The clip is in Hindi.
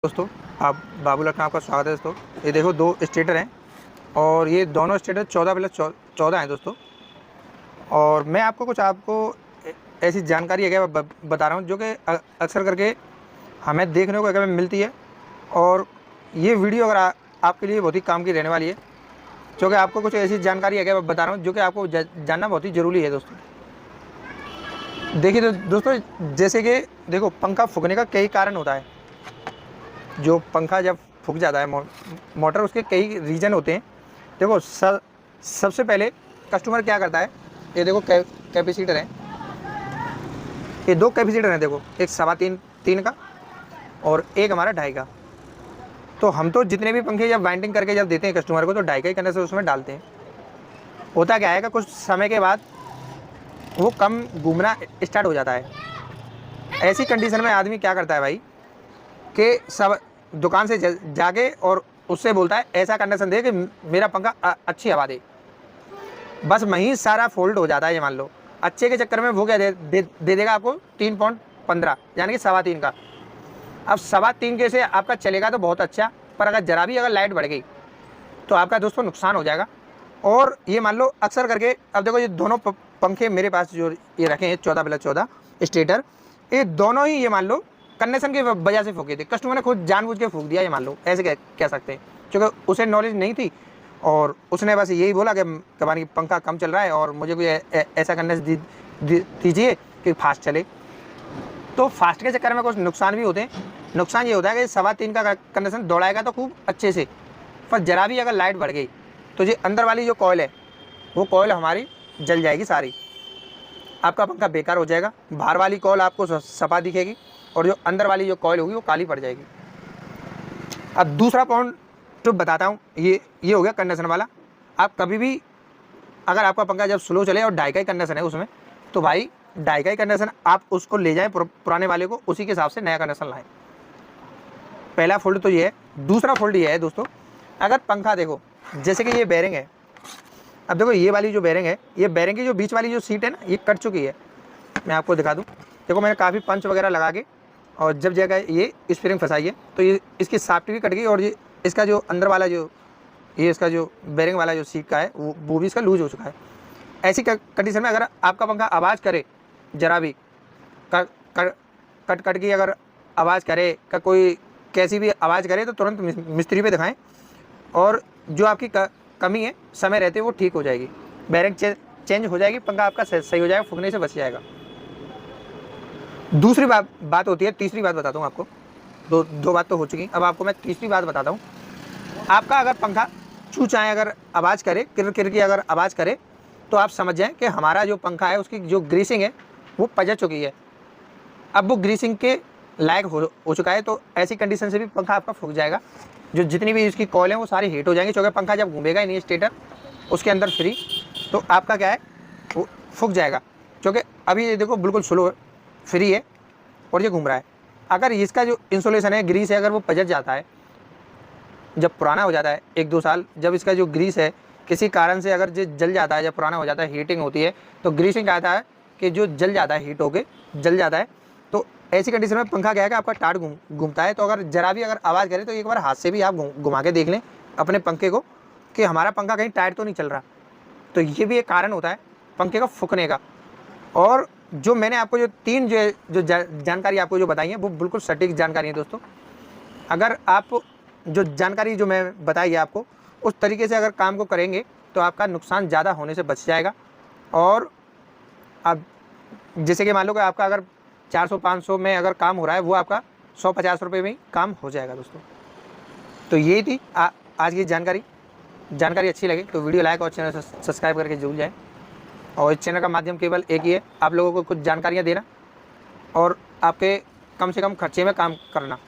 दोस्तों, आप बाबूलाल में आपका स्वागत है। दोस्तों, ये देखो 2 स्टेटर हैं और ये दोनों स्टेटर 14+14 हैं दोस्तों। और मैं आपको कुछ ऐसी जानकारी है क्या बता रहा हूँ जो कि अक्सर करके हमें देखने को अगर मिलती है। और ये वीडियो अगर आपके लिए बहुत ही काम की रहने वाली है, क्योंकि आपको कुछ ऐसी जानकारी है क्या बता रहा हूँ जो कि आपको जानना बहुत ही ज़रूरी है दोस्तों। देखिए दोस्तों, जैसे कि देखो, पंखा फूकने का कई कारण होता है। जो पंखा जब फूक जाता है मोटर, उसके कई रीज़न होते हैं। देखो, सबसे पहले कस्टमर क्या करता है, ये देखो कैपेसिटर है, ये 2 कैपेसिटर हैं। देखो, एक 3.25 का और एक हमारा 2.5 का। तो हम तो जितने भी पंखे जब वाइंडिंग करके जब देते हैं कस्टमर को, तो 2.5 का ही कंडेंसर उसमें डालते हैं। होता क्या है कि कुछ समय के बाद वो कम घूमना स्टार्ट हो जाता है। ऐसी कंडीशन में आदमी क्या करता है भाई, कि सब दुकान से जाके और उससे बोलता है ऐसा कंडीशन दे कि मेरा पंखा अच्छी हवा दे। बस वहीं सारा फोल्ड हो जाता है। ये मान लो, अच्छे के चक्कर में वो क्या दे देगा आपको 3.15 यानी कि 3.25 का। अब 3.25 के से आपका चलेगा तो बहुत अच्छा, पर अगर जरा भी अगर लाइट बढ़ गई तो आपका दोस्तों नुकसान हो जाएगा। और ये मान लो अक्सर करके, अब देखो, ये दोनों पंखे मेरे पास जो ये रखे हैं 14+14 स्टेटर, ये दोनों ही ये मान लो कंडेंसर की वजह से फूके थे। कस्टमर ने खुद जानबूझ के फूक दिया, ये मान लो, ऐसे कह सकते हैं, क्योंकि उसे नॉलेज नहीं थी और उसने बस यही बोला कि कबानी पंखा कम चल रहा है और मुझे कोई ऐसा कंडेंसर दीजिए कि फास्ट चले। तो फास्ट के चक्कर में कुछ नुकसान भी होते हैं। नुकसान ये होता है कि 3.25 का कंडेंसर दौड़ाएगा तो खूब अच्छे से, पर जरा भी अगर लाइट बढ़ गई तो ये अंदर वाली जो कॉइल है, वो कॉइल हमारी जल जाएगी सारी, आपका पंखा बेकार हो जाएगा। बाहर वाली कॉइल आपको सफा दिखेगी और जो अंदर वाली जो कॉइल होगी वो काली पड़ जाएगी। अब दूसरा पॉइंट तो बताता हूँ, ये हो गया कंडेंसर वाला। आप कभी भी अगर आपका पंखा जब स्लो चले और 2.5 का ही कंडेंसर है उसमें, तो भाई 2.5 का ही कंडेंसर आप उसको ले जाएं पुराने वाले को, उसी के हिसाब से नया कंडेंसर लाएं। पहला फोल्ड तो ये है। दूसरा फोल्ड ये है दोस्तों, अगर पंखा देखो, जैसे कि ये बेरिंग है, अब देखो ये वाली जो बेरिंग है, ये बेरिंग की जो बीच वाली जो सीट है ना, ये कट चुकी है। मैं आपको दिखा दूँ, देखो मैंने काफ़ी पंच वगैरह लगा के और जब जगह ये स्प्रिंग फंसाई है तो ये इसकी साफ्ट भी कट गई और ये इसका जो अंदर वाला ये इसका जो बेरिंग वाला जो सीट का है वो भी इसका लूज हो चुका है। ऐसी कंडीशन में अगर आपका पंखा आवाज़ करे, जरा भी कट की अगर आवाज़ करे, का कोई कैसी भी आवाज़ करे, तो तुरंत मिस्त्री पे दिखाएं और जो आपकी कमी है समय रहते वो ठीक हो जाएगी। बेरिंग चेंज हो जाएगी, पंखा आपका सही हो जाएगा, फूकने से बच जाएगा। दूसरी बात होती है, तीसरी बात बताता हूँ आपको। दो बात तो हो चुकी, अब आपको मैं तीसरी बात बताता हूँ। आपका अगर पंखा चू चाहे अगर आवाज़ करे, किर की अगर आवाज़ करे, तो आप समझ जाएं कि हमारा जो पंखा है उसकी जो ग्रीसिंग है वो पजट चुकी है। अब वो ग्रीसिंग के लायक हो चुका है, तो ऐसी कंडीशन से भी पंखा आपका फूक जाएगा। जो जितनी भी उसकी कॉल है वो सारी हीट हो जाएंगी, क्योंकि पंखा जब घूमेगा ही नहीं स्टेटर उसके अंदर फ्री, तो आपका क्या है वो फूक जाएगा। क्योंकि अभी ये देखो बिल्कुल स्लो है, फ्री है और ये घूम रहा है। अगर इसका जो इंसुलेशन है, ग्रीस है, अगर वो पजट जाता है, जब पुराना हो जाता है 1-2 साल, जब इसका जो ग्रीस है किसी कारण से अगर जो जल जाता है, जब पुराना हो जाता है, हीटिंग होती है, तो ग्रीसिंग आता है कि जो जल जाता है, हीट होके जल जाता है। तो ऐसी कंडीशन में पंखा क्या है कि आपका टाट घूमता है। तो अगर जरा भी अगर आवाज़ करे तो एक बार हाथ से भी आप घुमा के देख लें अपने पंखे को कि हमारा पंखा कहीं टायर तो नहीं चल रहा। तो ये भी एक कारण होता है पंखे का फूकने का। और जो मैंने आपको जो 3 जो जानकारी आपको जो बताई है, वो बिल्कुल सटीक जानकारी है दोस्तों। अगर आप जो जानकारी जो मैं बताई है आपको, उस तरीके से अगर काम को करेंगे तो आपका नुकसान ज़्यादा होने से बच जाएगा। और अब जैसे कि मान लो कि आपका अगर 400-500 में अगर काम हो रहा है, वो आपका 150 रुपये में ही काम हो जाएगा दोस्तों। तो यही थी आज की जानकारी अच्छी लगी तो वीडियो लाइक और चैनल सब्सक्राइब करके जुड़ जाएँ। और इस चैनल का माध्यम केवल एक ही है, आप लोगों को कुछ जानकारियाँ देना और आपके कम से कम खर्चे में काम करना।